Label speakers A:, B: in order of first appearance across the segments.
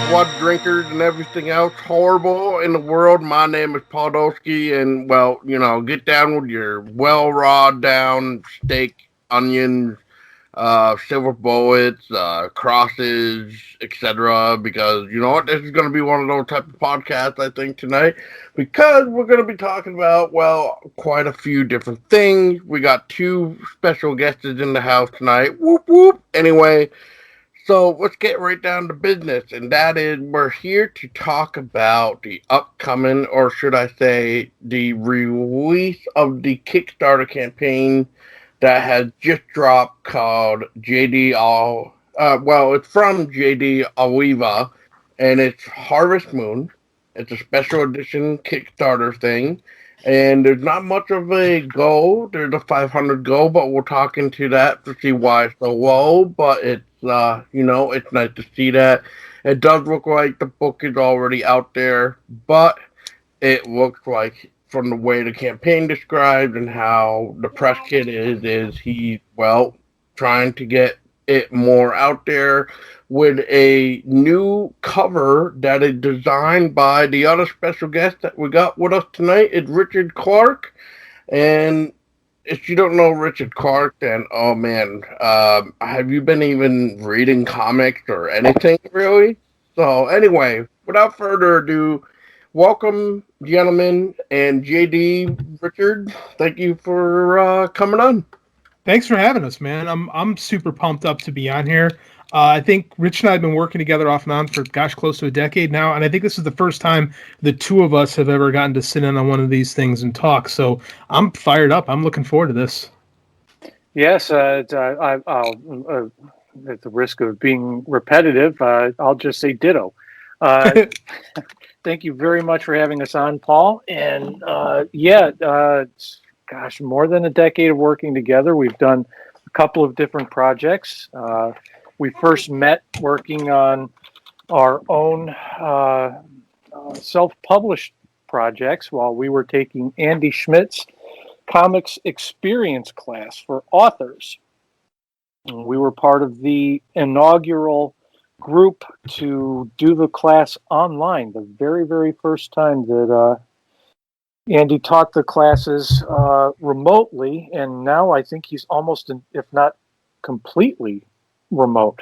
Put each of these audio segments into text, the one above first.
A: blood drinkers and everything else horrible in the world? My name is Podolsky, and well, get down with your well down steak, onions, silver bullets, crosses, etc. Because you know what, this is going to be one of those type of podcasts, I think, tonight, because we're going to be talking about, well, quite a few different things. We got two special guests in the house tonight. Whoop whoop. Anyway. So let's get right down to business, and that is we're here to talk about the upcoming, or should I say, the release of the Kickstarter campaign that has just dropped called JD it's from JD Oliva, and it's Harvest Moon. It's a special edition Kickstarter thing, and there's not much of a goal. There's a 500 goal, but we'll talk into that to see why it's so low, but it's it's nice to see that. It does look like the book is already out there, but it looks like, from the way the campaign described and how the press kit is he, well, trying to get it more out there with a new cover that is designed by the other special guest that we got with us tonight. It's Richard Clark. And if you don't know Richard Clark, then, oh man, have you been even reading comics or anything, really? So anyway, without further ado, welcome, gentlemen, and JD, Richard. Thank you for coming on.
B: Thanks for having us, man. I'm super pumped up to be on here. I think Rich and I have been working together off and on for, close to a decade now, and I think this is the first time the two of us have ever gotten to sit in on one of these things and talk. So I'm fired up. I'm looking forward to this.
C: Yes, I'll, at the risk of being repetitive, I'll just say ditto. Thank you very much for having us on, Paul. And more than a decade of working together. We've done a couple of different projects. We first met working on our own self-published projects while we were taking Andy Schmidt's comics experience class for authors. And we were part of the inaugural group to do the class online, the very, very first time that Andy taught the classes remotely, and now I think he's almost, if not completely, remote.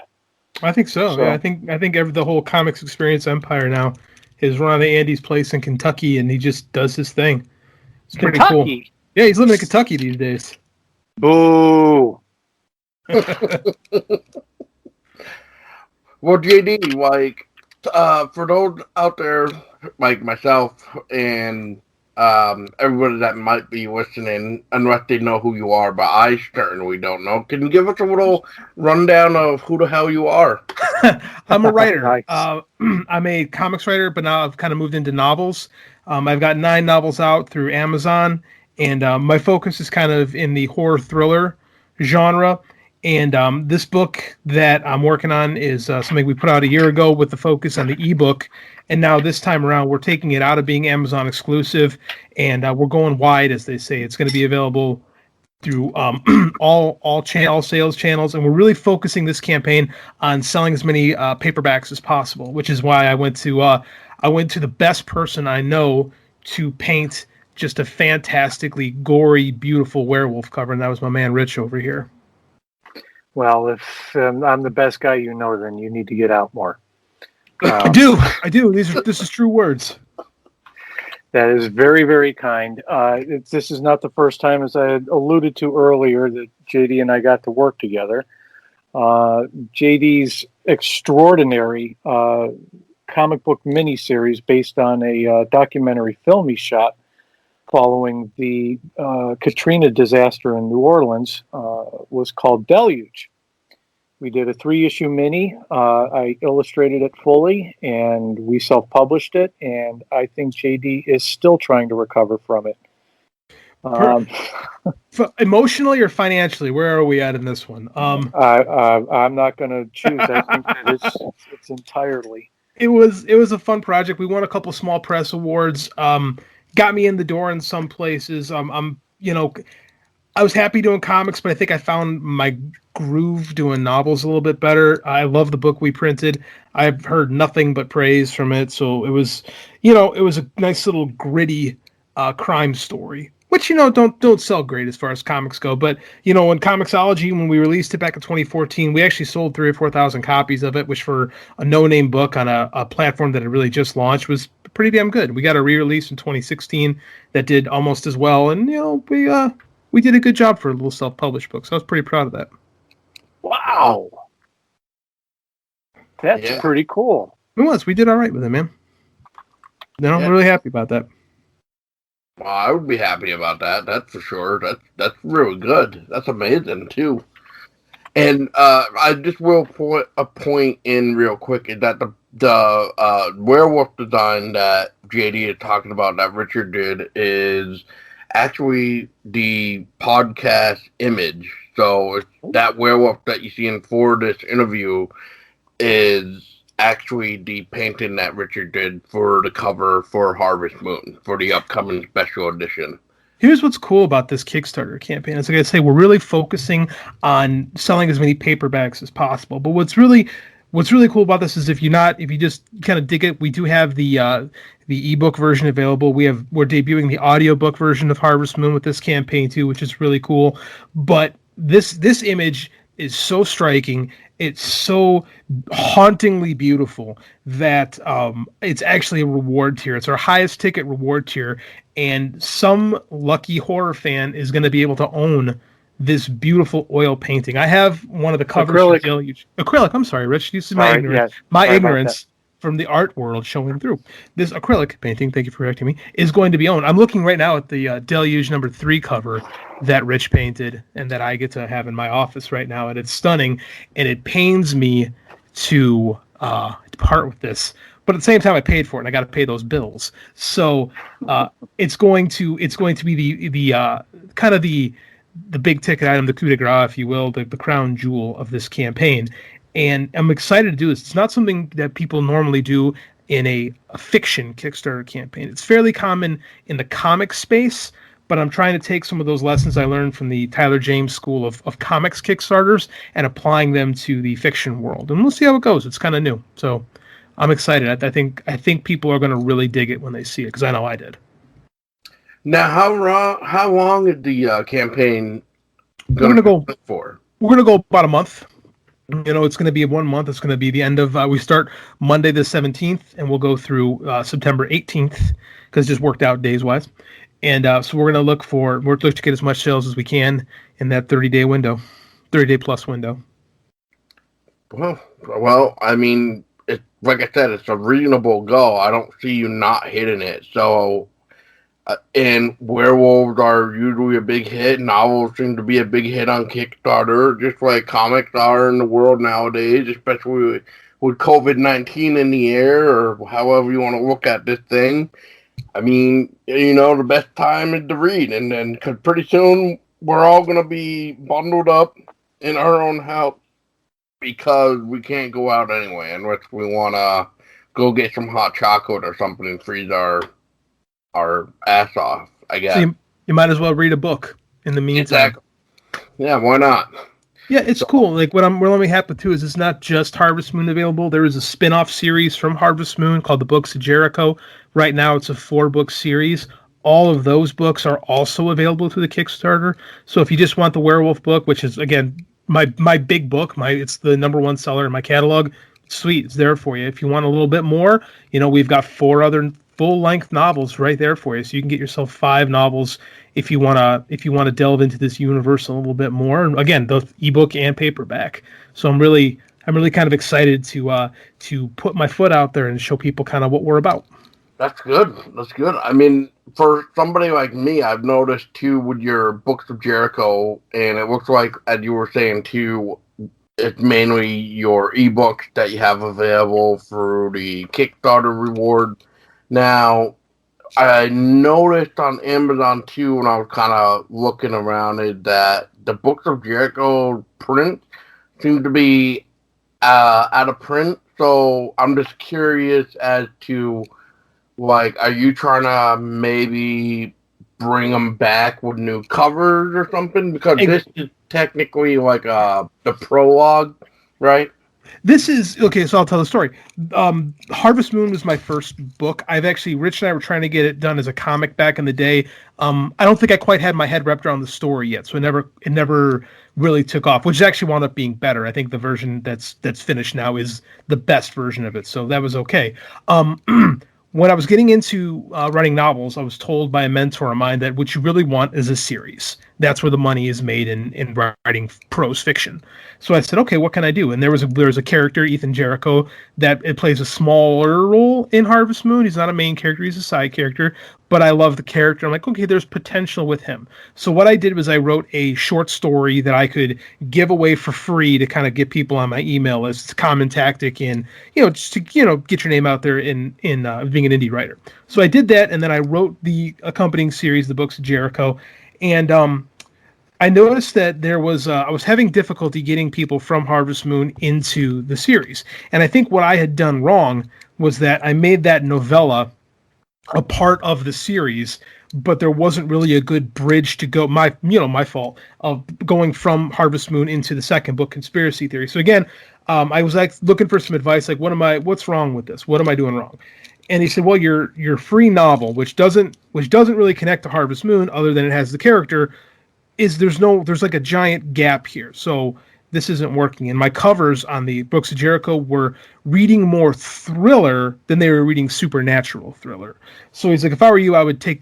B: I think so. Yeah, I think the whole comics experience empire now is run out of Andy's place in Kentucky, and he just does his thing. It's pretty cool. Yeah, he's living in Kentucky these days.
C: Boo.
A: Well, JD, for those out there like myself and everybody that might be listening, unless they know who you are, but I certainly don't know. Can you give us a little rundown of who the hell you are?
B: I'm a writer. I'm a comics writer, but now I've kind of moved into novels. I've got 9 novels out through Amazon, and my focus is kind of in the horror thriller genre. And this book that I'm working on is something we put out a year ago with the focus on the ebook. And now this time around, we're taking it out of being Amazon exclusive, and we're going wide, as they say. It's going to be available through all sales channels, and we're really focusing this campaign on selling as many paperbacks as possible, which is why I went to the best person I know to paint just a fantastically gory, beautiful werewolf cover, and that was my man Rich over here.
C: Well, if I'm the best guy you know, then you need to get out more.
B: I do. This is true words.
C: That is very, very kind. This is not the first time, as I had alluded to earlier, that JD and I got to work together. JD's extraordinary comic book miniseries based on a documentary film he shot following the Katrina disaster in New Orleans was called Deluge. We did a 3-issue mini. I illustrated it fully, and we self-published it, and I think JD is still trying to recover from it.
B: Emotionally or financially, where are we at in this one?
C: I'm not going to choose. I think that it's entirely.
B: It was a fun project. We won a couple small press awards. Got me in the door in some places. I was happy doing comics, but I think I found my groove doing novels a little bit better. I love the book we printed. I've heard nothing but praise from it, so it was, it was a nice little gritty crime story, which don't sell great as far as comics go. But in Comixology, when we released it back in 2014, we actually sold 3,000 or 4,000 copies of it, which for a no-name book on a platform that had really just launched was pretty damn good. We got a re-release in 2016 that did almost as well, and we did a good job for a little self-published book, so I was pretty proud of that.
C: Wow. That's pretty cool.
B: It was. We did all right with it, man. I'm really happy about that.
A: Well, I would be happy about that. That's for sure. That's really good. That's amazing too. And I just will put a point in real quick is that the werewolf design that JD is talking about that Richard did is actually the podcast image. So that werewolf that you see in for this interview is actually the painting that Richard did for the cover for Harvest Moon for the upcoming special edition.
B: Here's what's cool about this Kickstarter campaign. As I say, we're really focusing on selling as many paperbacks as possible. But what's really cool about this is if you just kind of dig it, we do have the ebook version available. We're debuting the audiobook version of Harvest Moon with this campaign too, which is really cool. But this image is so striking. It's so hauntingly beautiful that it's actually a reward tier. It's our highest ticket reward tier, and some lucky horror fan is going to be able to own this beautiful oil painting. I have one of the covers. Acrylic. I'm sorry, Rich. This is my ignorance from the art world showing through. This acrylic painting, thank you for correcting me, is going to be owned. I'm looking right now at the Deluge #3 cover that Rich painted and that I get to have in my office right now, and it's stunning, and it pains me to part with this. But at the same time, I paid for it, and I got to pay those bills. So it's going to be the kind of the big ticket item, the coup de grace, if you will, the crown jewel of this campaign. And I'm excited to do this. It's not something that people normally do in a fiction Kickstarter campaign. It's fairly common in the comic space, but I'm trying to take some of those lessons I learned from the Tyler James School of comics Kickstarters and applying them to the fiction world. And we'll see how it goes. It's kind of new. So I'm excited. I think people are going to really dig it when they see it, because I know I did.
A: Now, how long is the campaign going to go for?
B: We're going to go about a month. It's going to be 1 month. It's going to be the end of, we start Monday the 17th, and we'll go through September 18th, because it just worked out days-wise. And so we're going to look to get as much sales as we can in that 30-day window, 30-day plus window.
A: Well, I mean, like I said, it's a reasonable goal. I don't see you not hitting it. So, and werewolves are usually a big hit. Novels seem to be a big hit on Kickstarter, just like comics are in the world nowadays, especially with COVID-19 in the air, or however you want to look at this thing. I mean, the best time is to read, and then because pretty soon we're all going to be bundled up in our own house because we can't go out anyway, unless we want to go get some hot chocolate or something and freeze our ass off, I guess.
B: So you might as well read a book in the meantime.
A: Exactly. Yeah, why not?
B: Yeah, it's cool. Like what I'm really happy too is it's not just Harvest Moon available. There is a spin-off series from Harvest Moon called the Books of Jericho. Right now it's a 4-book series. All of those books are also available through the Kickstarter. So if you just want the werewolf book, which is again my big book, it's the #1 seller in my catalog, sweet, it's there for you. If you want a little bit more, we've got 4 other full-length novels right there for you, so you can get yourself 5 novels if you want to delve into this universe a little bit more. And again, both ebook and paperback. So I'm really kind of excited to put my foot out there and show people kind of what we're about.
A: That's good. I mean, for somebody like me, I've noticed too with your Books of Jericho, and it looks like, as you were saying too, it's mainly your ebooks that you have available through the Kickstarter reward. Now, I noticed on Amazon too, when I was kind of looking around, is that the Books of Jericho print seems to be out of print. So I'm just curious as to, like, are you trying to maybe bring them back with new covers or something? Because this is technically like the prologue, right?
B: This is okay, so I'll tell the story. Harvest Moon was my first book. Rich and I were trying to get it done as a comic back in the day. I don't think I quite had my head wrapped around the story yet, so it never really took off, which actually wound up being better. I think the version that's finished now is the best version of it, so that was okay. When I was getting into writing novels, I was told by a mentor of mine that what you really want is a series. That's where the money is made in writing prose fiction. So I said, okay, what can I do? And there was a character, Ethan Jericho, that it plays a smaller role in Harvest Moon. He's not a main character; he's a side character. But I love the character. I'm like, okay, there's potential with him. So what I did was I wrote a short story that I could give away for free to kind of get people on my email list. It's a common tactic in, just to, get your name out there in being an indie writer. So I did that, and then I wrote the accompanying series, the Books of Jericho, and I noticed that there was I was having difficulty getting people from Harvest Moon into the series. And I think what I had done wrong was that I made that novella a part of the series, but there wasn't really a good bridge to go. My fault of going from Harvest Moon into the second book, Conspiracy Theory. So again, I was like looking for some advice, like what's wrong with this? What am I doing wrong? And he said, well, your free novel, which doesn't really connect to Harvest Moon, other than it has the character, there's like a giant gap here. So this isn't working. And my covers on the Books of Jericho were reading more thriller than they were reading supernatural thriller. So he's like, if I were you, I would just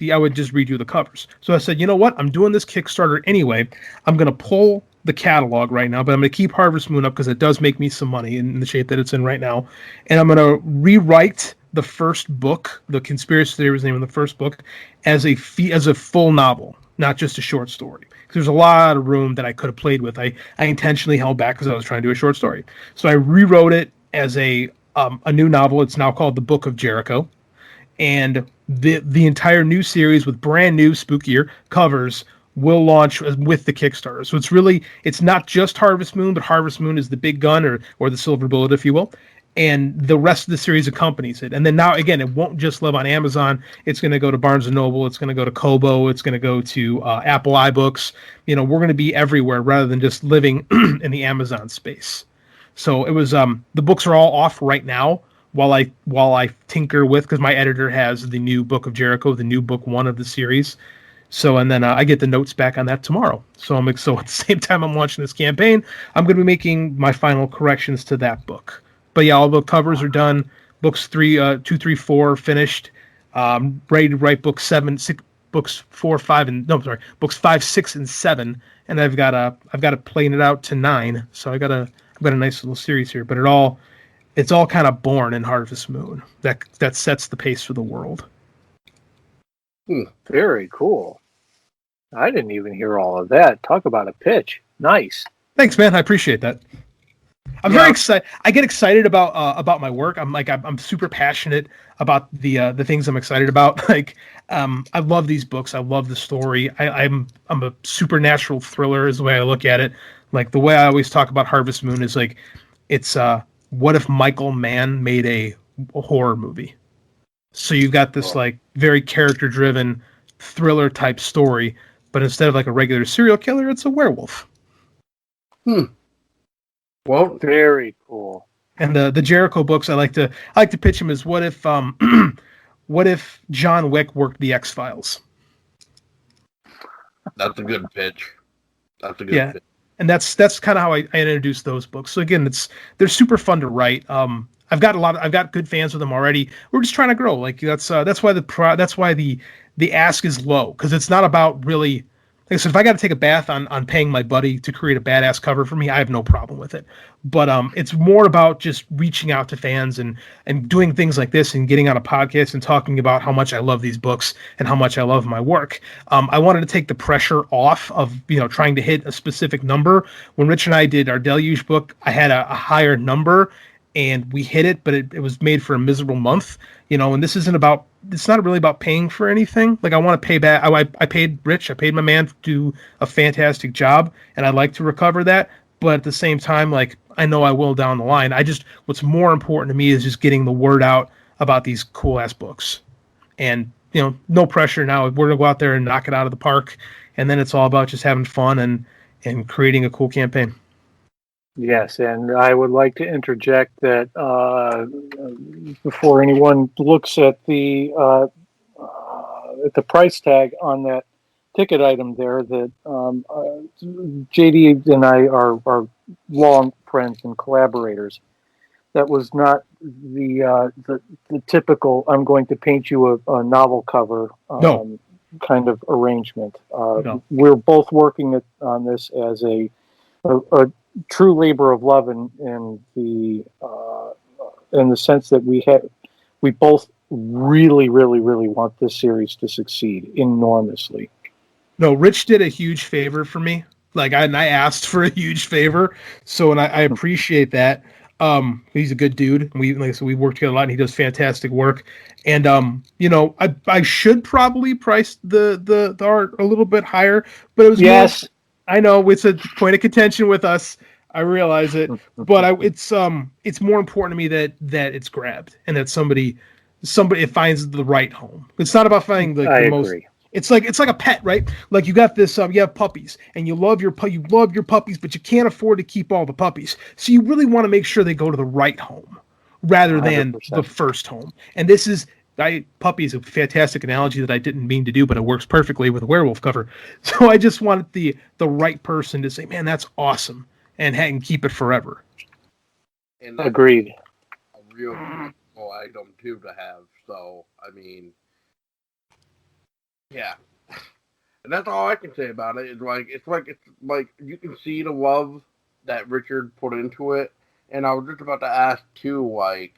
B: redo the covers. So I said, you know what? I'm doing this Kickstarter anyway. I'm going to pull the catalog right now, but I'm going to keep Harvest Moon up because it does make me some money in the shape that it's in right now. And I'm going to rewrite the first book, the Conspiracy Theory was the name of the first book, as a full novel, not just a short story. There's a lot of room that I could have played with. I intentionally held back because I was trying to do a short story. So I rewrote it as a new novel. It's now called The Book of Jericho. And the entire new series with brand new, spookier covers will launch with the Kickstarter. So it's not just Harvest Moon, but Harvest Moon is the big gun or the silver bullet, if you will. And the rest of the series accompanies it. And then now, again, it won't just live on Amazon. It's going to go to Barnes & Noble. It's going to go to Kobo. It's going to go to Apple iBooks. We're going to be everywhere rather than just living in the Amazon space. So it was the books are all off right now while I tinker with, because my editor has the new Book of Jericho, the new book 1 of the series. So, and then I get the notes back on that tomorrow. So at the same time I'm launching this campaign, I'm going to be making my final corrections to that book. But yeah, all the covers are done. Books 2, 3, 4 finished. Ready to write books 5, 6, and 7. And I've got to plane it out to 9. So I've got a nice little series here. But it's all kind of born in Harvest Moon. That sets the pace for the world.
C: Very cool. I didn't even hear all of that. Talk about a pitch. Nice.
B: Thanks, man. I appreciate that. I'm very excited. I get excited about my work. I'm super passionate about the things I'm excited about. I love these books. I love the story. I'm a supernatural thriller is the way I look at it. Like the way I always talk about Harvest Moon is like, it's what if Michael Mann made a horror movie? So you've got this like very character driven thriller type story, but instead of like a regular serial killer, it's a werewolf.
A: Well,
C: very cool.
B: And the Jericho books, I like to pitch them as what if John Wick worked the X-Files?
A: That's a good pitch. Pitch.
B: And that's kind of how I introduced those books. So again, they're super fun to write. I've got good fans with them already. We're just trying to grow. Like that's why the ask is low, because it's not about really. Like I said, if I got to take a bath on paying my buddy to create a badass cover for me, I have no problem with it. But it's more about just reaching out to fans and doing things like this and getting on a podcast and talking about how much I love these books and how much I love my work. I wanted to take the pressure off of trying to hit a specific number. When Rich and I did our Deluge book, I had a higher number and we hit it, but it was made for a miserable month. And this isn't about. It's not really about paying for anything. Like I want to pay back. I paid Rich. I paid my man to do a fantastic job, and I'd like to recover that. But at the same time, like I know I will down the line. What's more important to me is just getting the word out about these cool ass books, and no pressure now. We're gonna go out there and knock it out of the park, and then it's all about just having fun and creating a cool campaign.
C: Yes, and I would like to interject that before anyone looks at the price tag on that ticket item there, that JD and I are long friends and collaborators. That was not the typical "I'm going to paint you a novel cover"
B: No.
C: kind of arrangement.
B: No.
C: We're both working on this as a true labor of love in the sense that we both really want this series to succeed enormously.
B: No, Rich did a huge favor for me. Like I I asked for a huge favor, and I appreciate that. He's a good dude. We work together a lot, and he does fantastic work. And I should probably price the art a little bit higher, but it was
C: yes.
B: I know it's a point of contention with us. I realize it, but it's more important to me that it's grabbed and that somebody it finds the right home. It's not about finding the most.
C: Agree.
B: It's like a pet, right? Like you got this, you have puppies, and you love your puppies, but you can't afford to keep all the puppies. So you really want to make sure they go to the right home rather than 100%. The first home. And this is puppy is a fantastic analogy that I didn't mean to do, but it works perfectly with a werewolf cover. So I just wanted the right person to say, "Man, that's awesome," and keep it forever.
A: And
C: agreed.
A: A real cool item too to have. So I mean. Yeah, and that's all I can say about it. It's like you can see the love that Richard put into it, and I was just about to ask too, like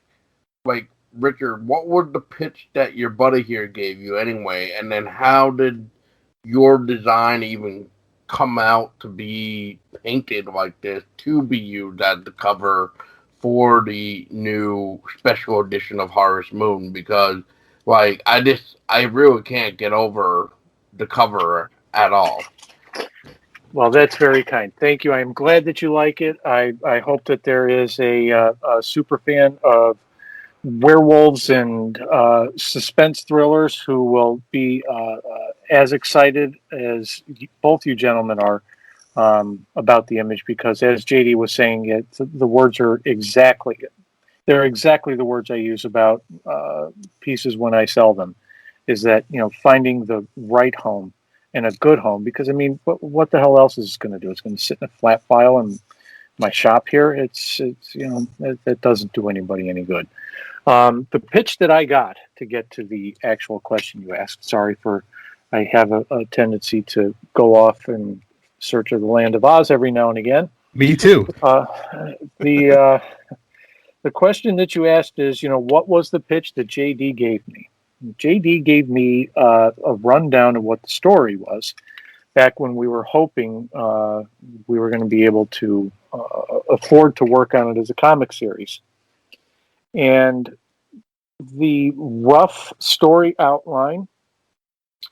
A: Richard, what was the pitch that your buddy here gave you anyway, and then how did your design even come out to be painted like this to be used as the cover for the new special edition of Harvest Moon? Because I really can't get over the cover at all.
C: Well, that's very kind. Thank you. I'm glad that you like it. I hope that there is a super fan of werewolves and suspense thrillers who will be as excited as both you gentlemen are about the image, because as JD was saying, the words are they're exactly the words I use about pieces when I sell them, is that, finding the right home and a good home, because I mean, what the hell else is it going to do? It's going to sit in a flat file in my shop here. It doesn't do anybody any good. The pitch that I got, to get to the actual question you asked, I have a tendency to go off in search of the land of Oz every now and again.
B: Me too.
C: The question that you asked is, what was the pitch that JD gave me? JD gave me a rundown of what the story was back when we were hoping we were going to be able to afford to work on it as a comic series. And the rough story outline,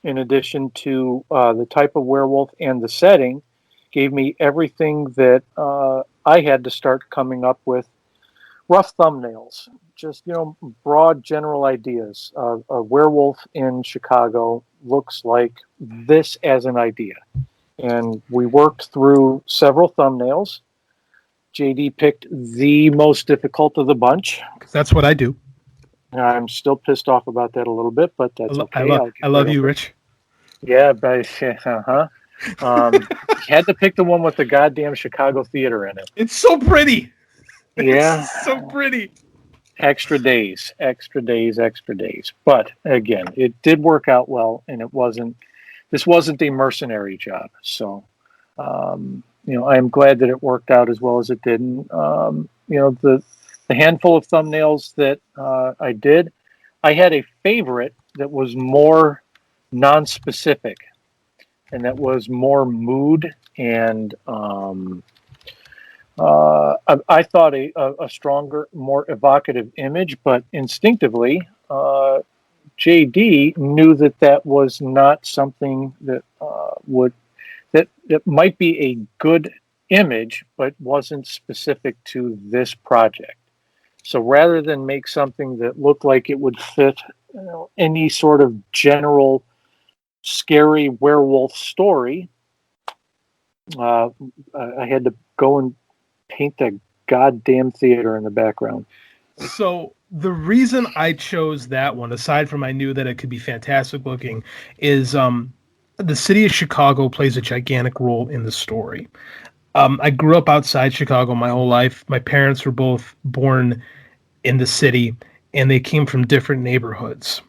C: in addition to the type of werewolf and the setting, gave me everything that I had to start coming up with. Rough thumbnails, just, broad general ideas. A werewolf in Chicago looks like this as an idea. And we worked through several thumbnails. JD picked the most difficult of the bunch.
B: That's what I do.
C: I'm still pissed off about that a little bit, but that's okay.
B: I love you, Rich.
C: Yeah, but had to pick the one with the goddamn Chicago theater in it.
B: It's so pretty.
C: Yeah.
B: It's so pretty.
C: Extra days. But again, it did work out well, and this wasn't a mercenary job. So, I am glad that it worked out as well as it did. And, the handful of thumbnails that I did, I had a favorite that was more non-specific, and that was more mood and I thought a stronger, more evocative image, but instinctively, JD knew that was not something that that might be a good image, but wasn't specific to this project. So rather than make something that looked like it would fit any sort of general scary werewolf story, I had to go and paint that goddamn theater in the background.
B: So the reason I chose that one, aside from I knew that it could be fantastic looking, is the city of Chicago plays a gigantic role in the story. I grew up outside Chicago my whole life. My parents were both born in the city, and they came from different neighborhoods.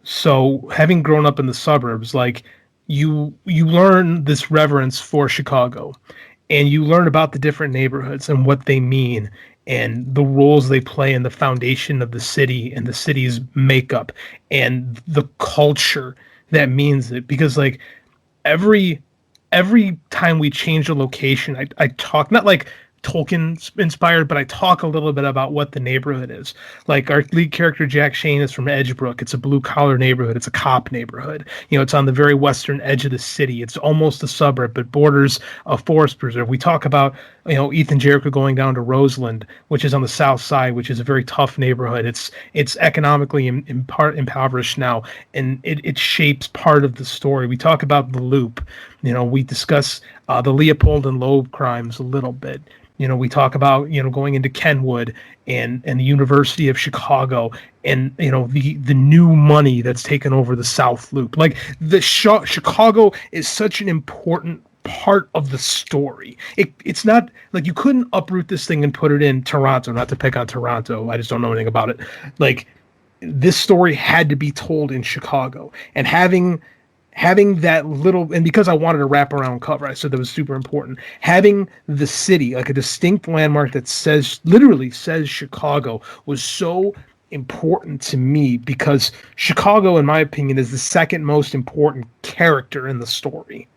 B: So having grown up in the suburbs, like you learn this reverence for Chicago, and you learn about the different neighborhoods and what they mean and the roles they play in the foundation of the city and the city's makeup and the culture that means it. Because like every every time we change a location, I talk not like Tolkien inspired, but I talk a little bit about what the neighborhood is. Like our lead character Jack Shane is from Edgebrook. It's a blue collar neighborhood. It's a cop neighborhood. You know, it's on the very western edge of the city. It's almost a suburb, but borders a forest preserve. We talk about, you know, Ethan Jericho going down to Roseland, which is on the south side, which is a very tough neighborhood. It's economically in part impoverished now, and it shapes part of the story. We talk about the Loop. You know, we discuss the Leopold and Loeb crimes a little bit. You know, we talk about, you know, going into Kenwood and the University of Chicago and, you know, the new money that's taken over the South Loop. Like the Chicago is such an important part of the story. It's not like you couldn't uproot this thing and put it in Toronto, not to pick on Toronto. I just don't know anything about it. Like this story had to be told in Chicago, and having that little, and because I wanted a wraparound cover, I said that was super important. Having the city, like a distinct landmark that literally says Chicago, was so important to me because Chicago, in my opinion, is the second most important character in the story.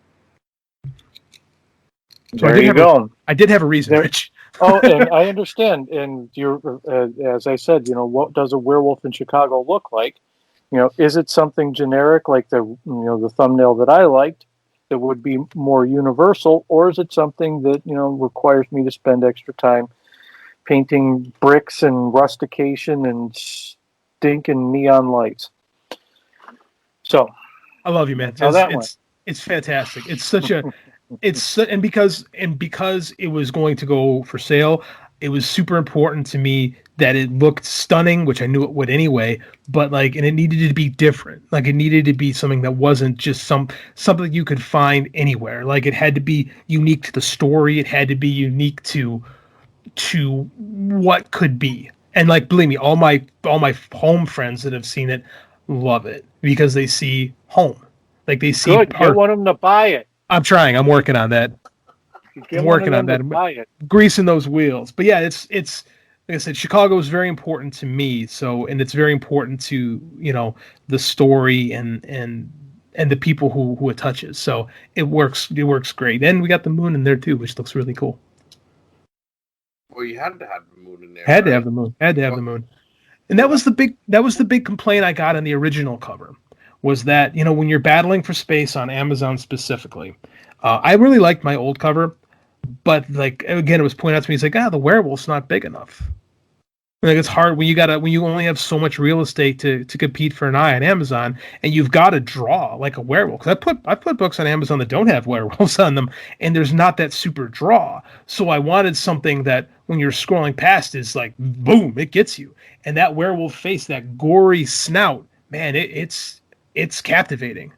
B: So
C: there you go.
B: I did have a reason, Rich.
C: Oh, and I understand. And you're, as I said, you know, what does a werewolf in Chicago look like? You know, is it something generic like the thumbnail that I liked that would be more universal, or is it something that, you know, requires me to spend extra time painting bricks and rustication and stinking neon lights? So,
B: I love you, man. It's fantastic. It's such a and because it was going to go for sale, it was super important to me that it looked stunning, which I knew it would anyway, but like, and it needed to be different. Like it needed to be something that wasn't just something you could find anywhere. Like it had to be unique to the story. It had to be unique to what could be. And like, believe me, all my home friends that have seen it love it because they see home. Like they see
C: good. Get one of them to buy it.
B: I'm trying. I'm working on that. I'm working on that. Greasing those wheels. But yeah, it's like I said, Chicago is very important to me. So, and it's very important to, you know, the story and the people who it touches. So it works great. And we got the moon in there too, which looks really cool.
A: Well, you had to have the moon in there.
B: Had to have the moon. The moon. And that was the big complaint I got on the original cover, was that, you know, when you're battling for space on Amazon specifically, I really liked my old cover, but like again, it was pointed out to me, it's like, the werewolf's not big enough. Like it's hard when you only have so much real estate to compete for an eye on Amazon, and you've got to draw like a werewolf. Because I put books on Amazon that don't have werewolves on them, and there's not that super draw. So I wanted something that when you're scrolling past is like boom, it gets you. And that werewolf face, that gory snout, man, it's captivating.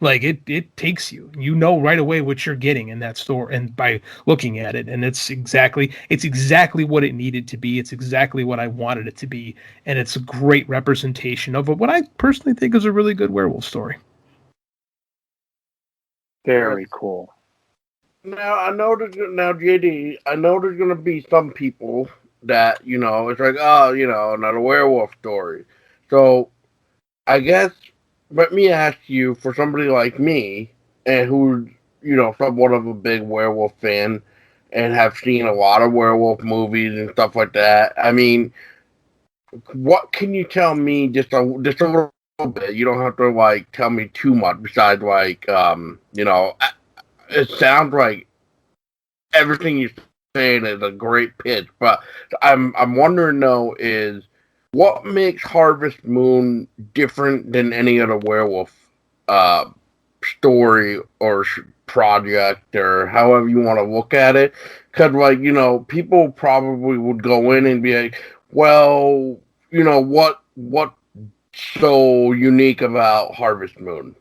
B: Like it takes you. You know right away what you're getting in that store, and by looking at it, and it's exactly what it needed to be. It's exactly what I wanted it to be, and it's a great representation of what I personally think is a really good werewolf story.
C: Very cool.
A: Now JD, I know there's gonna be some people that, you know, it's like, oh, you know, another werewolf story. So I guess let me ask you, for somebody like me, and who's, you know, somewhat of a big werewolf fan, and have seen a lot of werewolf movies and stuff like that. I mean, what can you tell me just a little bit? You don't have to like tell me too much. Besides, like, you know, it sounds like everything you're saying is a great pitch, but I'm wondering though, is what makes Harvest Moon different than any other werewolf story or project or however you want to look at it? Because, like, you know, people probably would go in and be like, well, you know, what's so unique about Harvest Moon?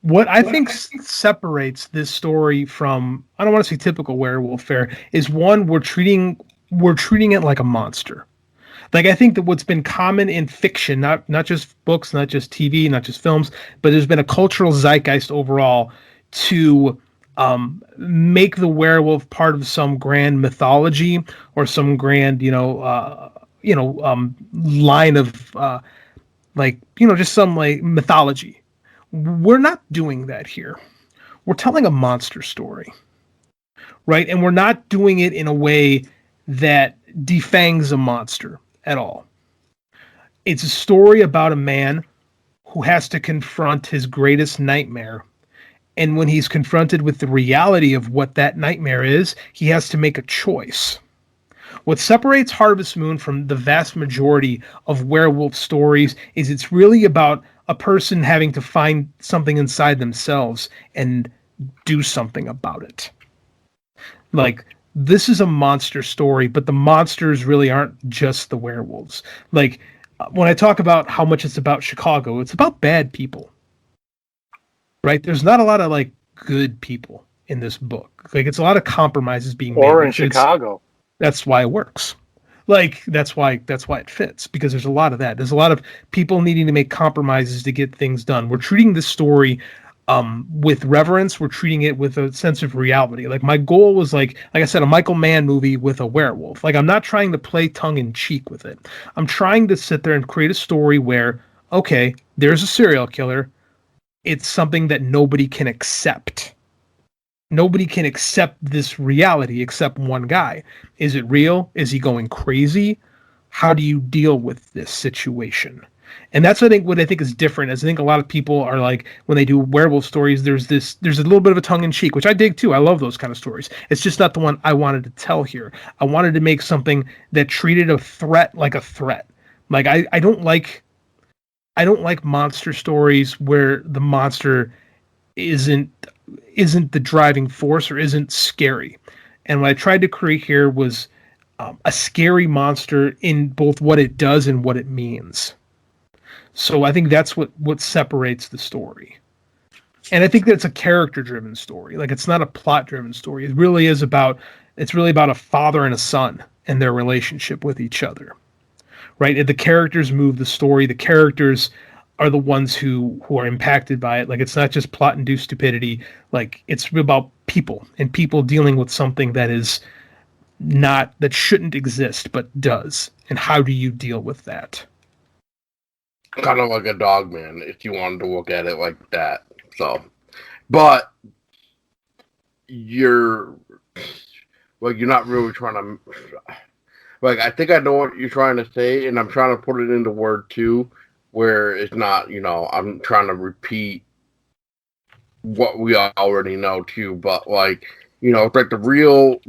B: What I think separates this story from, I don't want to say typical werewolf fare, is one, we're treating it like a monster. Like, I think that what's been common in fiction, not just books, not just TV, not just films, but there's been a cultural zeitgeist overall to make the werewolf part of some grand mythology or some grand, line of just some like mythology. We're not doing that here. We're telling a monster story, right? And we're not doing it in a way that defangs a monster at all. It's a story about a man who has to confront his greatest nightmare. And when he's confronted with the reality of what that nightmare is, he has to make a choice. What separates Harvest Moon from the vast majority of werewolf stories is it's really about a person having to find something inside themselves and do something about it. Like, this is a monster story, but the monsters really aren't just the werewolves. Like, when I talk about how much it's about Chicago, it's about bad people, right? There's not a lot of, like, good people in this book. Like, it's a lot of compromises being made.
C: Or in Chicago.
B: That's why it works. Like, that's why it fits, because there's a lot of that. There's a lot of people needing to make compromises to get things done. We're treating this story with reverence. We're treating it with a sense of reality. Like, my goal was like I said, a Michael Mann movie with a werewolf. Like, I'm not trying to play tongue in cheek with it. I'm trying to sit there and create a story where, okay, there's a serial killer. It's something that nobody can accept. Nobody can accept this reality except one guy. Is it real? Is he going crazy? How do you deal with this situation? And that's what I think is different. Is I think a lot of people are like, when they do werewolf stories, there's a little bit of a tongue in cheek, which I dig too. I love those kind of stories. It's just not the one I wanted to tell here. I wanted to make something that treated a threat like a threat. Like, I don't like monster stories where the monster isn't the driving force or isn't scary. And what I tried to create here was a scary monster in both what it does and what it means. So I think that's what separates the story. And I think that it's a character-driven story. Like, it's not a plot-driven story. It's really about a father and a son and their relationship with each other. Right? The characters move the story. The characters are the ones who are impacted by it. Like, it's not just plot-induced stupidity. Like, it's about people and people dealing with something that shouldn't exist but does. And how do you deal with that?
A: Kind of like a dog man, if you wanted to look at it like that. So, but you're not really trying to. Like, I think I know what you're trying to say, and I'm trying to put it into word too, where it's not, I'm trying to repeat what we already know too. But, like, it's like the real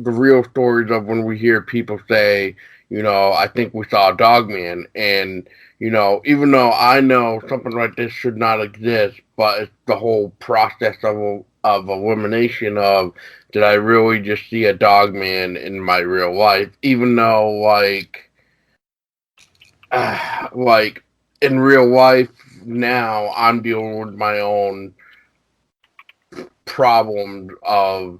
A: stories of when we hear people say, I think we saw a dog man, and even though I know something like this should not exist, but it's the whole process of elimination of, did I really just see a dog man in my real life? Even though, like in real life now, I'm dealing with my own problems of,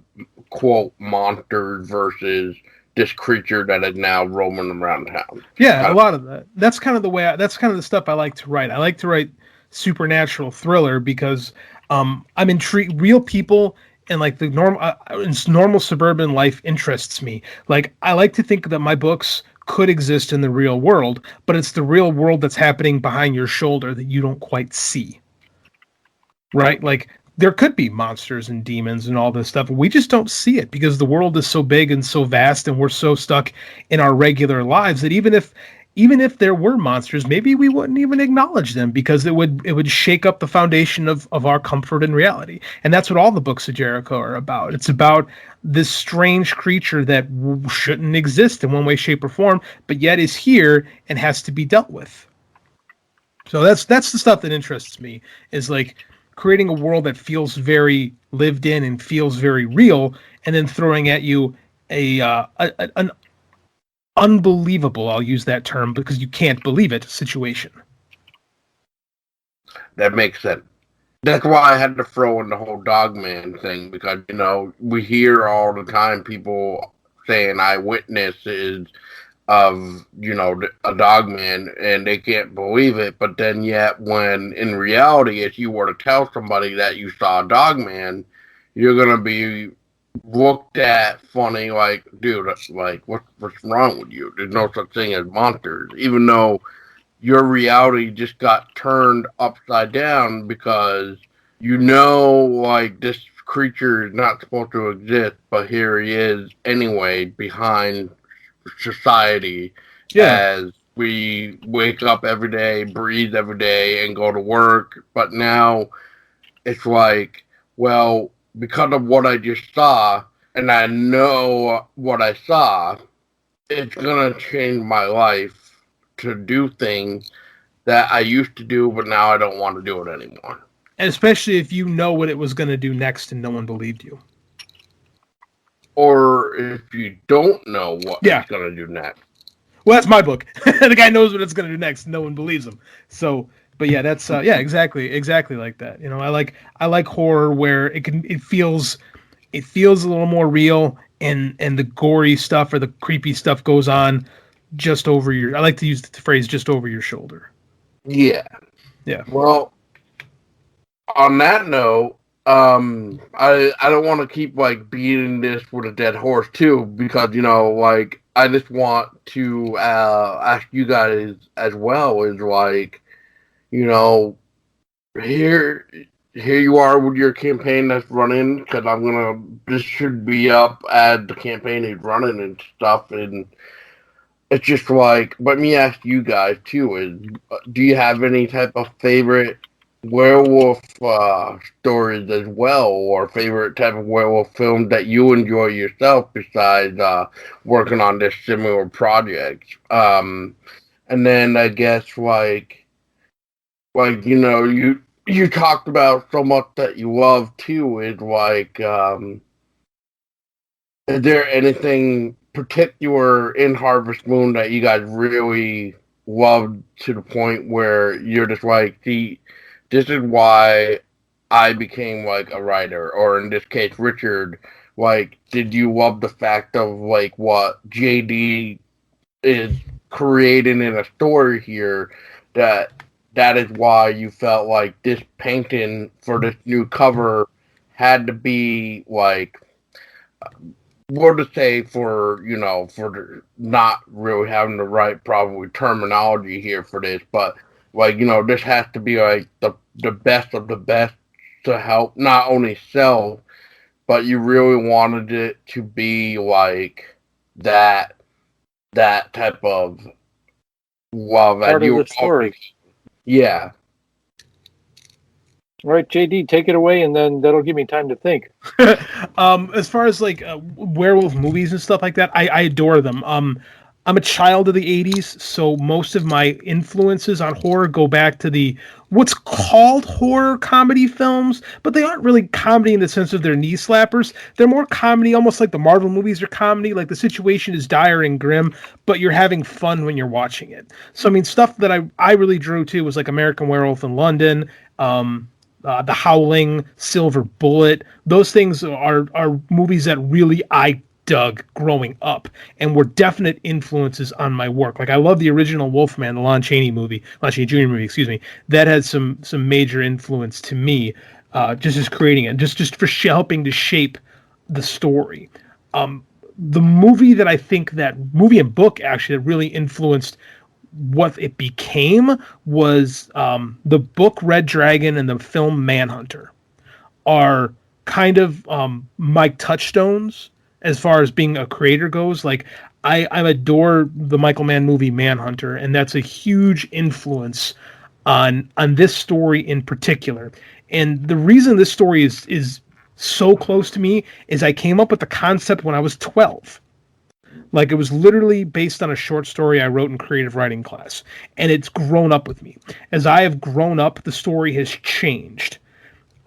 A: quote, monsters versus this creature that is now roaming around town.
B: Yeah, a lot of that. That's kind of the stuff I like to write. I like to write supernatural thriller because I'm intrigued. Real people and like the normal suburban life interests me. Like, I like to think that my books could exist in the real world, but it's the real world that's happening behind your shoulder that you don't quite see. Right? Like, there could be monsters and demons and all this stuff. We just don't see it because the world is so big and so vast, and we're so stuck in our regular lives that even even if there were monsters, maybe we wouldn't even acknowledge them because it would shake up the foundation of our comfort and reality. And that's what all the Books of Jericho are about. It's about this strange creature that shouldn't exist in one way, shape, or form, but yet is here and has to be dealt with. So that's the stuff that interests me, is like creating a world that feels very lived in and feels very real, and then throwing at you an unbelievable, I'll use that term because you can't believe it, situation.
A: That makes sense. That's why I had to throw in the whole dogman thing, because, you know, we hear all the time people saying eyewitnesses of, you know, a dogman, and they can't believe it. But then yet when in reality, if you were to tell somebody that you saw a dogman, you're going to be looked at funny, like, dude, like, what's wrong with you? There's no such thing as monsters, even though your reality just got turned upside down because, you know, like, this creature is not supposed to exist, but here he is anyway, behind society. As we wake up every day, breathe every day, and go to work. But now it's like, well, because of what I just saw, and I know what I saw, it's going to change my life to do things that I used to do, but now I don't want to do it anymore.
B: Especially if you know what it was going to do next and no one believed you.
A: Or if you don't know what it's going to do next.
B: Well, that's my book. The guy knows what it's going to do next and no one believes him. So, but yeah, that's exactly like that. You know, I like horror where it feels a little more real, and the gory stuff or the creepy stuff goes on just over your. I like to use the phrase "just over your shoulder."
A: Yeah. Well, on that note, I don't want to keep like beating this with a dead horse too, because, you know, like, I just want to ask you guys as well, is like, you know, here you are with your campaign that's running, because this should be up as the campaign is running and stuff, and it's just like, let me ask you guys too, is, do you have any type of favorite werewolf stories as well, or favorite type of werewolf film that you enjoy yourself besides working on this similar project? And then I guess like you know, you talked about so much that you love too, is like, is there anything particular in Harvest Moon that you guys really loved to the point where you're just like, see, this is why I became like a writer, or in this case, Richard, like, did you love the fact of like what JD is creating in a story here, that is why you felt like this painting for this new cover had to be like, what to say, for, you know, for not really having the right probably terminology here for this, but like, you know, this has to be like the best of the best to help not only sell, but you really wanted it to be like that type of love
C: part of the story.
A: Yeah.
C: All right, JD, take it away, and then that'll give me time to think.
B: As far as like werewolf movies and stuff like that, I adore them. I'm a child of the 80s, so most of my influences on horror go back to the what's called horror comedy films, but they aren't really comedy in the sense of they're knee slappers. They're more comedy, almost like the Marvel movies are comedy. Like the situation is dire and grim, but you're having fun when you're watching it. So I mean, stuff that I really drew to was like American Werewolf in London, The Howling, Silver Bullet. Those things are movies that really I dug growing up and were definite influences on my work. Like I love the original Wolfman, the Lon Chaney Jr. movie, excuse me. That had some major influence to me, just as creating it, just for helping to shape the story. The movie that I think that movie and book actually that really influenced what it became was the book Red Dragon and the film Manhunter are kind of my touchstones as far as being a creator goes. Like I adore the Michael Mann movie Manhunter, and that's a huge influence on this story in particular. And the reason this story is so close to me is I came up with the concept when I was 12. Like, it was literally based on a short story I wrote in creative writing class, and it's grown up with me. As I have grown up, the story has changed.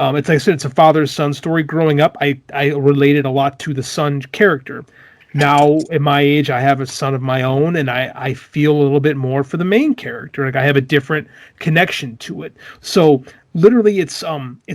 B: It's like I said, it's a father-son story. Growing up, I related a lot to the son character. Now, at my age, I have a son of my own, and I feel a little bit more for the main character. Like, I have a different connection to it. So, literally, it's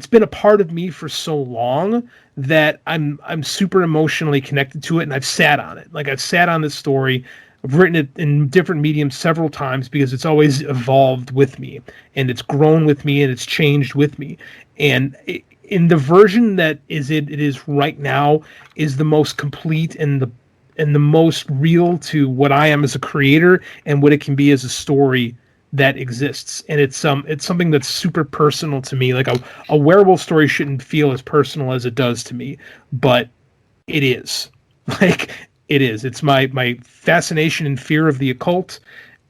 B: been a part of me for so long that I'm super emotionally connected to it, and I've sat on it. Like, I've sat on this story. I've written it in different mediums several times because it's always evolved with me, and it's grown with me, and it's changed with me. And in the version that it is right now is the most complete and the most real to what I am as a creator and what it can be as a story that exists. And it's something that's super personal to me. Like a werewolf story shouldn't feel as personal as it does to me, but it is. Like, it is. It's my fascination and fear of the occult.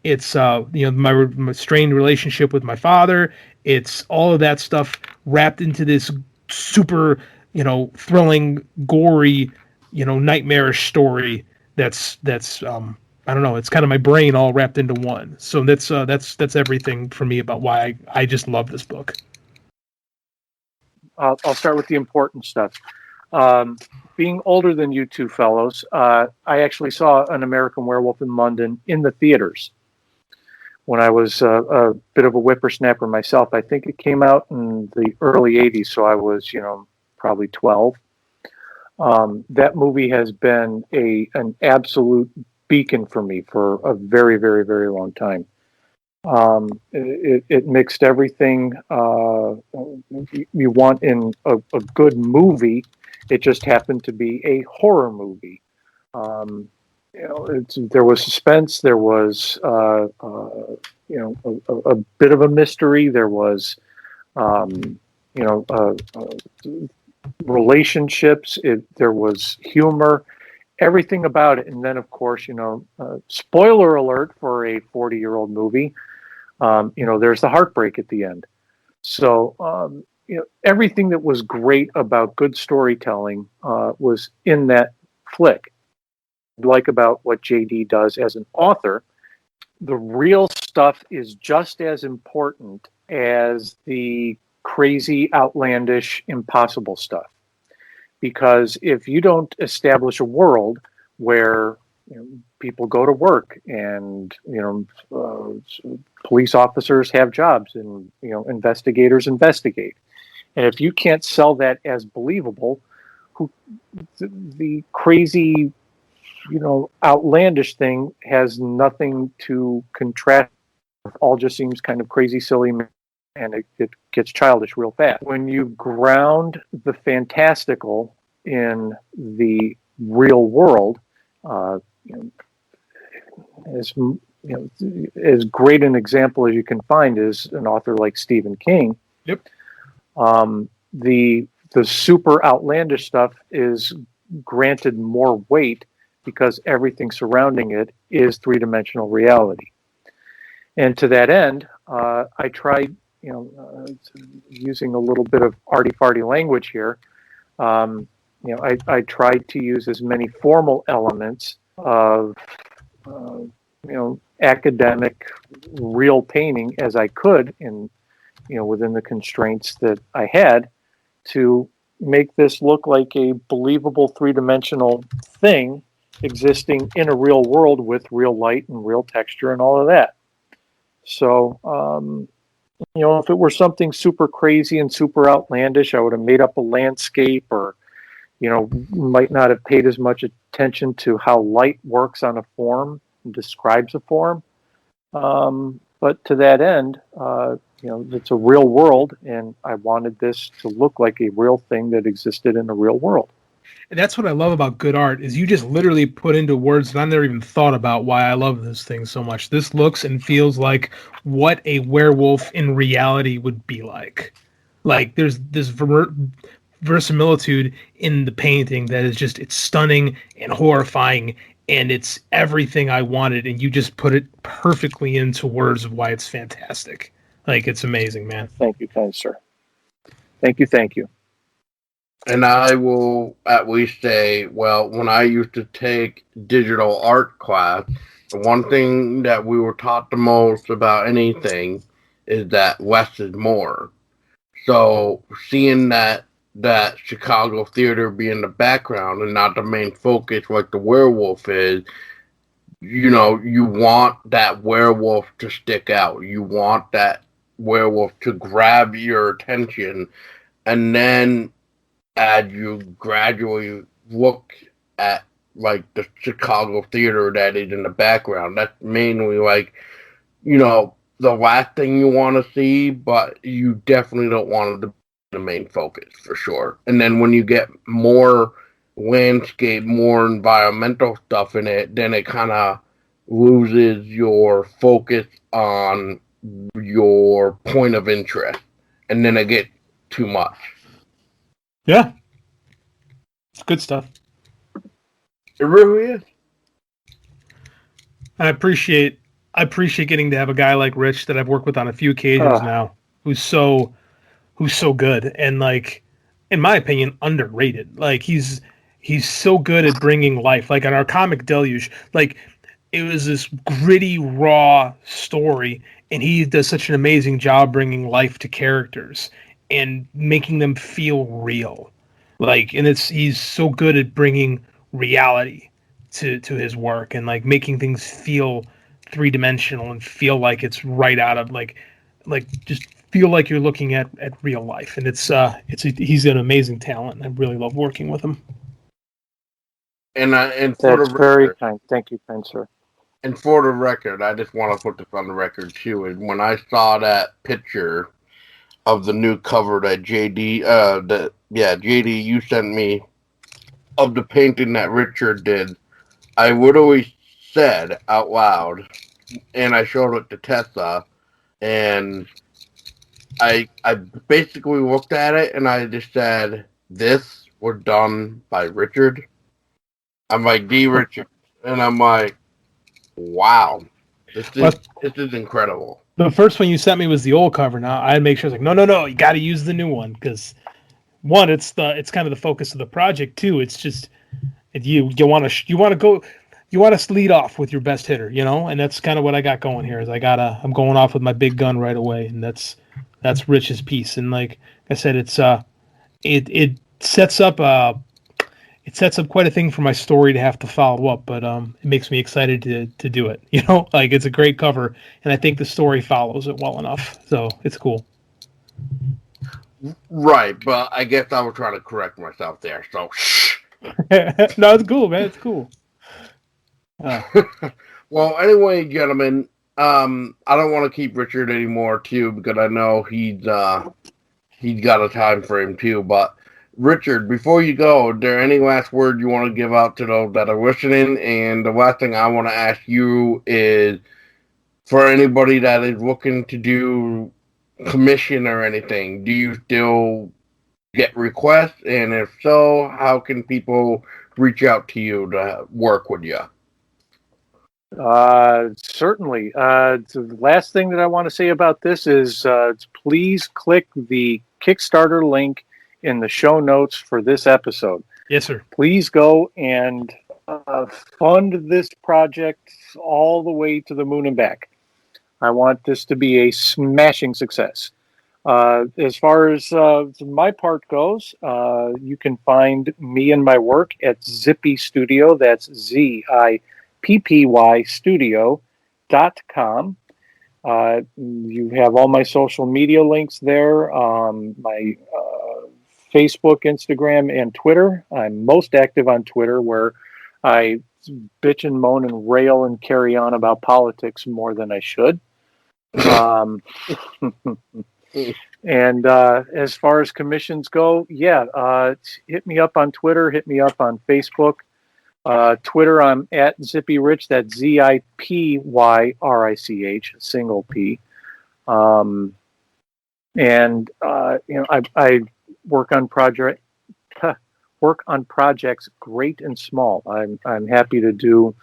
B: It's my strained relationship with my father. It's all of that stuff wrapped into this super, thrilling, gory, nightmarish story. That's I don't know. It's kind of my brain all wrapped into one. So that's everything for me about why I just love this book.
C: I'll start with the important stuff. Being older than you two fellows, I actually saw An American Werewolf in London in the theaters when I was a bit of a whippersnapper myself. I think it came out in the early 80s, so I was, probably 12. That movie has been an absolute beacon for me for a very, very, very long time. It mixed everything you want in a good movie. It just happened to be a horror movie. There was suspense. There was a bit of a mystery. There was relationships. There was humor. Everything about it. And then, of course, spoiler alert for a 40-year-old movie. There's the heartbreak at the end. So, everything that was great about good storytelling was in that flick. Like about what JD does as an author, the real stuff is just as important as the crazy, outlandish, impossible stuff. Because if you don't establish a world where people go to work and police officers have jobs and investigators investigate, and if you can't sell that as believable, the crazy outlandish thing has nothing to contrast. It all just seems kind of crazy, silly, and it gets childish real fast. When you ground the fantastical in the real world, as great an example as you can find is an author like Stephen King.
B: Yep.
C: The super outlandish stuff is granted more weight because everything surrounding it is three-dimensional reality. And to that end, I tried, using a little bit of arty-farty language here, I tried to use as many formal elements of, academic, real painting as I could within the constraints that I had to make this look like a believable three-dimensional thing existing in a real world with real light and real texture and all of that. So, if it were something super crazy and super outlandish, I would have made up a landscape or, might not have paid as much attention to how light works on a form and describes a form. But to that end, it's a real world, and I wanted this to look like a real thing that existed in a real world.
B: And that's what I love about good art is you just literally put into words that I never even thought about why I love this thing so much. This looks and feels like what a werewolf in reality would be like. Like there's this verisimilitude in the painting that is just, it's stunning and horrifying, and it's everything I wanted, and you just put it perfectly into words of why it's fantastic. Like, it's amazing, man.
C: Thank you, kind sir. Thank you.
A: And I will at least say, well, when I used to take digital art class, the one thing that we were taught the most about anything is that less is more. So seeing that Chicago theater be in the background and not the main focus like the werewolf is, you know, you want that werewolf to stick out. You want that werewolf to grab your attention, and then as you gradually look at like the Chicago theater that is in the background, that's mainly like, you know, the last thing you want to see, but you definitely don't want it to be the main focus for sure. And then when you get more landscape, more environmental stuff in it, then it kind of loses your focus on your point of interest, and then it gets too much.
B: Yeah. It's good stuff.
A: It really is.
B: I appreciate getting to have a guy like Rich that I've worked with on a few occasions now, who's so good and, like, in my opinion, underrated. Like, he's so good at bringing life. Like, on our comic Deluge, like, it was this gritty, raw story, and he does such an amazing job bringing life to characters and making them feel real. Like, and he's so good at bringing reality to his work, and like making things feel three-dimensional and feel like it's right out of like just feel like you're looking at real life. And he's an amazing talent. I really love working with him.
A: And
C: that's very kind. Thank you, kind sir.
A: And for the record, I just want to put this on the record too. And when I saw that picture of the new cover that JD, you sent me of the painting that Richard did, I literally said out loud, and I showed it to Tessa, and I basically looked at it and I just said, "This was done by Richard." I'm like, D. Richard, and I'm like, wow, this is incredible.
B: The first one you sent me was the old cover. Now I make sure, I was like, no, you got to use the new one, because one, it's kind of the focus of the project. Two, it's just you want to lead off with your best hitter, you know, and that's kind of what I got going here. Is I'm going off with my big gun right away, and that's Rich's piece. And like I said, it sets up quite a thing for my story to have to follow up, but it makes me excited to do it. You know, like, it's a great cover, and I think the story follows it well enough, so it's cool.
A: Right, but I guess I was trying to correct myself there. So, shh.
B: No, it's cool, man. It's cool.
A: Well, anyway, gentlemen, I don't want to keep Richard anymore too, because I know he's got a time frame too. But Richard, before you go, is there any last word you want to give out to those that are listening? And the last thing I want to ask you is, for anybody that is looking to do commission or anything, do you still get requests? And if so, how can people reach out to you to work with you?
C: Certainly. The last thing that I want to say about this is please click the Kickstarter link in the show notes for this episode.
B: Yes, sir. Please
C: go and fund this project all the way to the moon and back. I want this to be a smashing success. As far as my part goes, you can find me and my work at Zippy Studio. That's ZIPPY Studio.com. You have all my social media links there, my Facebook, Instagram, and Twitter. I'm most active on Twitter, where I bitch and moan and rail and carry on about politics more than I should. And as far as commissions go, hit me up on Twitter, hit me up on Facebook. Twitter, I'm at ZippyRich. That's ZIPYRICH, single P. I work on work on projects great and small. I'm happy to do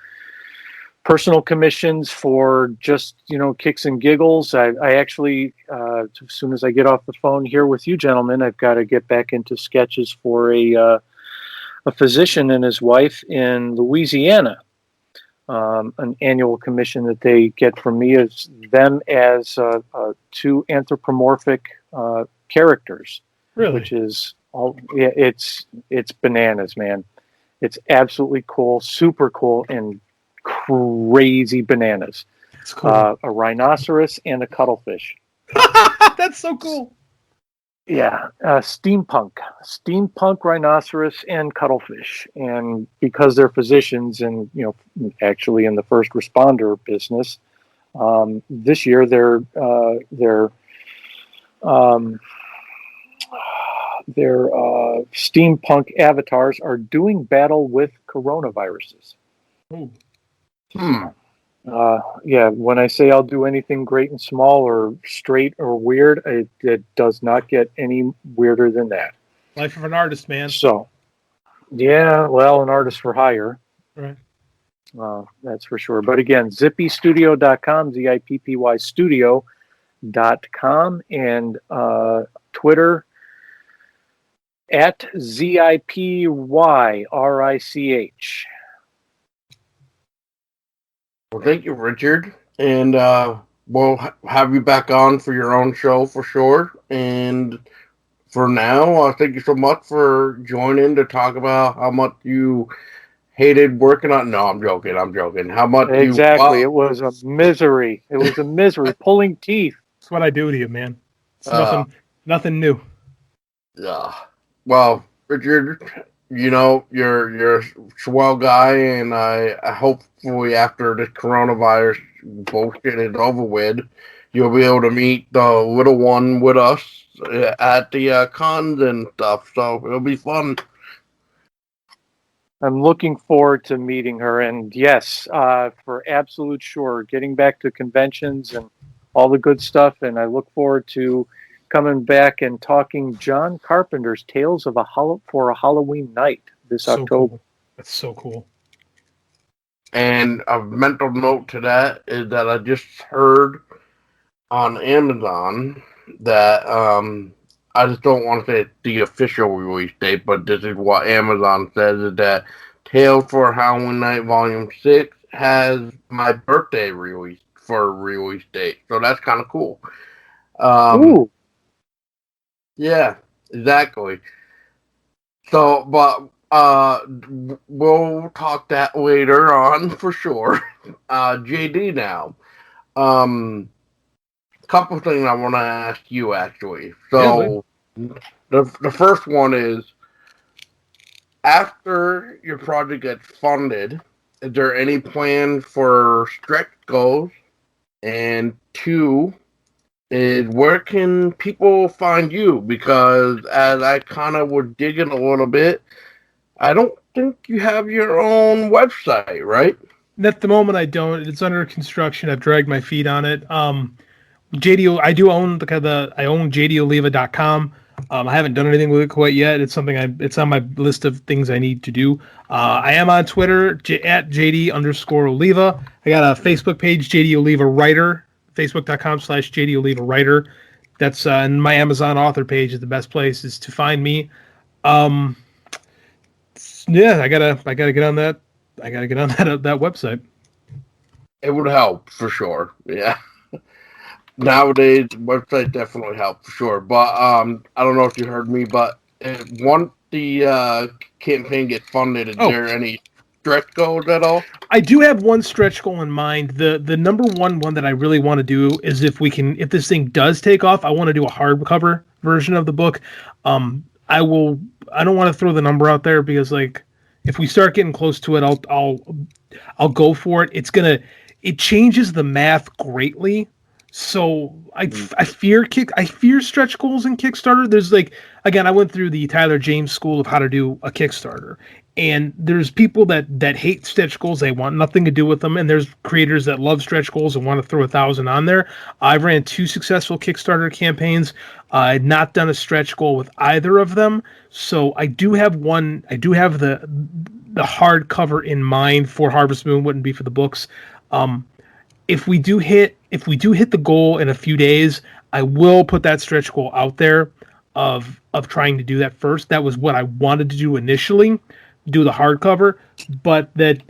C: personal commissions for just, kicks and giggles. I actually, as soon as I get off the phone here with you gentlemen, I've got to get back into sketches for a physician and his wife in Louisiana. An annual commission that they get from me is them as two anthropomorphic characters.
B: Really?
C: Which is it's bananas, man. It's absolutely cool, super cool, and crazy bananas.
B: That's cool.
C: A rhinoceros and a cuttlefish.
B: That's so cool.
C: Yeah, steampunk rhinoceros and cuttlefish, and because they're physicians and actually in the first responder business, this year their steampunk avatars are doing battle with coronaviruses.
B: Ooh.
C: When I say I'll do anything great and small or straight or weird, it does not get any weirder than that.
B: Life of an artist, man.
C: So, yeah, well, an artist for hire.
B: Right.
C: That's for sure. But again, zippystudio.com, ZIPPY studio.com, and Twitter at ZIPYRICH.
A: Well, thank you, Richard. And we'll have you back on for your own show for sure. And for now, thank you so much for joining to talk about how much you hated working on. No, I'm joking. How much
C: exactly. It was a misery. Pulling teeth.
B: That's what I do to you, man. It's nothing new.
A: Yeah. Well, Richard, you're a swell guy, and I hopefully after this coronavirus bullshit is over with, you'll be able to meet the little one with us at the cons and stuff. So it'll be fun.
C: I'm looking forward to meeting her, and yes, for absolute sure, getting back to conventions and all the good stuff. And I look forward to coming back and talking John Carpenter's Tales of a Halloween Night this October.
B: Cool. That's so cool.
A: And a mental note to that is that I just heard on Amazon that I just don't want to say the official release date, but this is what Amazon says, is that Tales for Halloween Night Volume 6 has my birthday release for a release date. So that's kind of cool.
C: Ooh.
A: Yeah, exactly. So, but we'll talk that later on for sure. JD now. Couple things I want to ask you actually. So, the first one is, after your project gets funded, is there any plan for stretch goals? And 2 is, where can people find you? Because as I kind of was digging a little bit, I don't think you have your own website, right?
B: At the moment, I don't. It's under construction. I've dragged my feet on it. JD, I do own I own jdoliva.com. I haven't done anything with it quite yet. It's something it's on my list of things I need to do. I am on Twitter at JD_Oliva. I got a Facebook page, JD Oliva Writer, facebook.com/JD Oliva Writer. That's and my Amazon author page is the best place is to find me. Yeah, I gotta get on that. I gotta get on that website.
A: It would help for sure. Yeah. Nowadays, website definitely helps for sure. But I don't know if you heard me, but once the campaign gets funded, is there any stretch goals at all?
B: I do have one stretch goal in mind. The number one that I really want to do is if this thing does take off, I want to do a hardcover version of the book. I don't want to throw the number out there because if we start getting close to it, I'll go for it. It changes the math greatly. So I fear stretch goals in Kickstarter. There's again, I went through the Tyler James School of how to do a Kickstarter, And there's people that hate stretch goals. They want nothing to do with them. And there's creators that love stretch goals and want to throw 1,000 on there. I've ran 2 successful Kickstarter campaigns. I've not done a stretch goal with either of them. So I do have one. I do have the hardcover in mind for Harvest Moon. Wouldn't be for the books. If we do hit the goal in a few days, I will put that stretch goal out there of trying to do that first. That was what I wanted to do initially. Do the hardcover, but that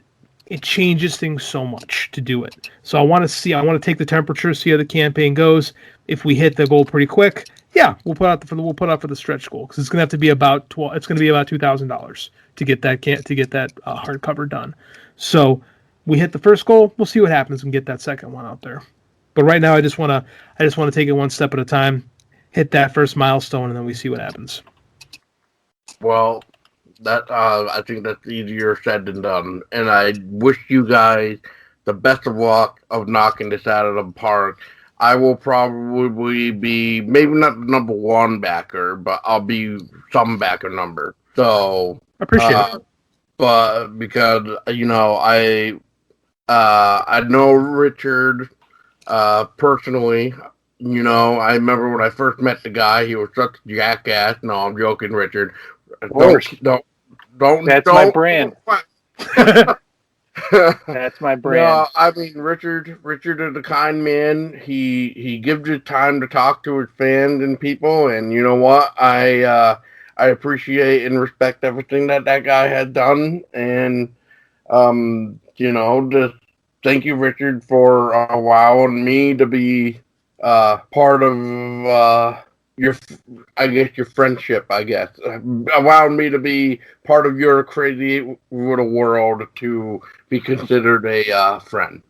B: it changes things so much to do it. So I want to take the temperature, see how the campaign goes. If we hit the goal pretty quick, yeah, we'll put out for the stretch goal, because it's going to have to be about $2,000 to get that hardcover done. So we hit the first goal, we'll see what happens and get that second one out there. But right now, I just want to take it one step at a time, hit that first milestone, and then we see what happens.
A: Well, that I think that's easier said than done, and I wish you guys the best of luck of knocking this out of the park. I will probably be maybe not the number 1 backer, but I'll be some backer number. So
B: appreciate it.
A: But because I know Richard personally. I remember when I first met the guy, he was such a jackass. No, I'm joking, Richard. Don't.
C: That's my brand. That's my brand.
A: No, I mean Richard is a kind man. He gives his time to talk to his fans and people, and you know what? I appreciate and respect everything that guy has done, and just thank you, Richard, for allowing me to be part of your friendship, allowing me to be part of your crazy little world to be considered a friend.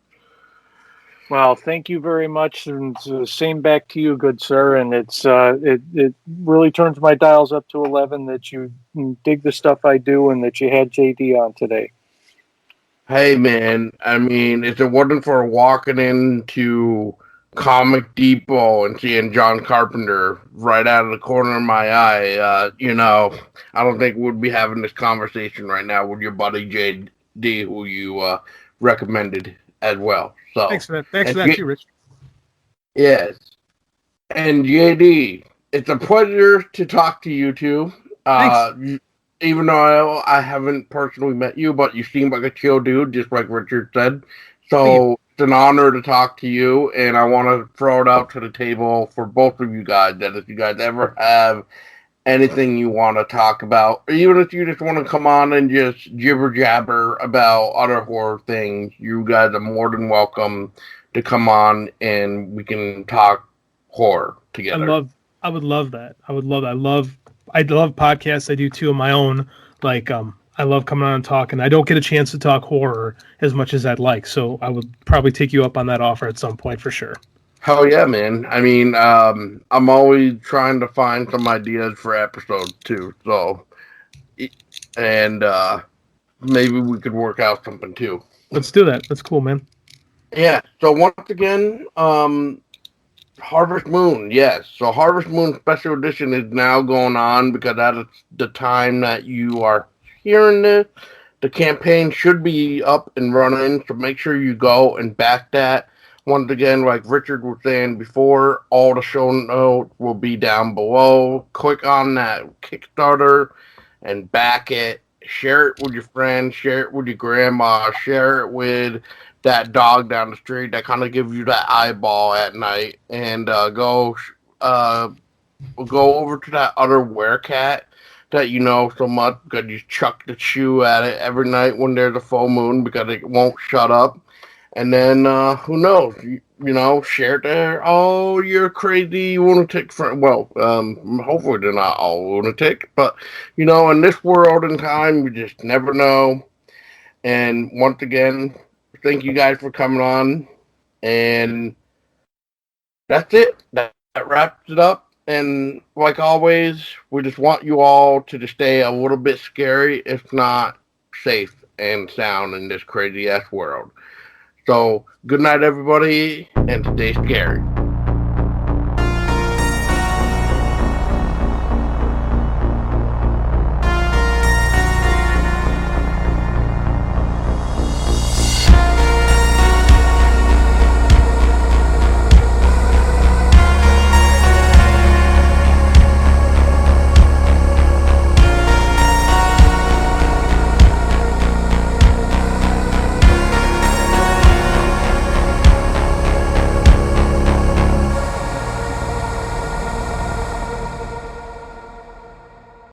C: Well, thank you very much, and same back to you, good sir. And it really turns my dials up to 11 that you dig the stuff I do, and that you had JD on today.
A: Hey, man, I mean, if it wasn't for walking into Comic Depot and seeing John Carpenter right out of the corner of my eye, I don't think we'd be having this conversation right now with your buddy JD, who you recommended as well. So
B: thanks for that. Thanks for that too, Rich.
A: Yes, and JD, it's a pleasure to talk to you too. Even though I haven't personally met you, but you seem like a chill dude, just like Richard said. So it's an honor to talk to you, and I want to throw it out to the table for both of you guys that if you guys ever have anything you want to talk about, or even if you just want to come on and just jibber jabber about other horror things, you guys are more than welcome to come on and we can talk horror together.
B: I would love that. I love podcasts. I do 2 of my own. I love coming on and talking. I don't get a chance to talk horror as much as I'd like, so I would probably take you up on that offer at some point for sure.
A: Hell yeah, man. I mean, I'm always trying to find some ideas for episodes too. So, and maybe we could work out something too.
B: Let's do that. That's cool, man.
A: Yeah. So once again, Harvest Moon, yes. So Harvest Moon Special Edition is now going on because at the time that you are hearing this, the campaign should be up and running. So make sure you go and back that. Once again, like Richard was saying before, all the show notes will be down below. Click on that Kickstarter and back it. Share it with your friends. Share it with your grandma. Share it with that dog down the street that kind of gives you that eyeball at night. And go over to that other werecat that you know so much because you chuck the shoe at it every night when there's a full moon because it won't shut up. And then, who knows, share it to all your crazy lunatic friends. Well, hopefully they're not all lunatic, but, in this world and time, you just never know. And once again, thank you guys for coming on. And that's it. That wraps it up. And like always, we just want you all to just stay a little bit scary, if not safe and sound in this crazy-ass world. So, good night, everybody, and stay scary.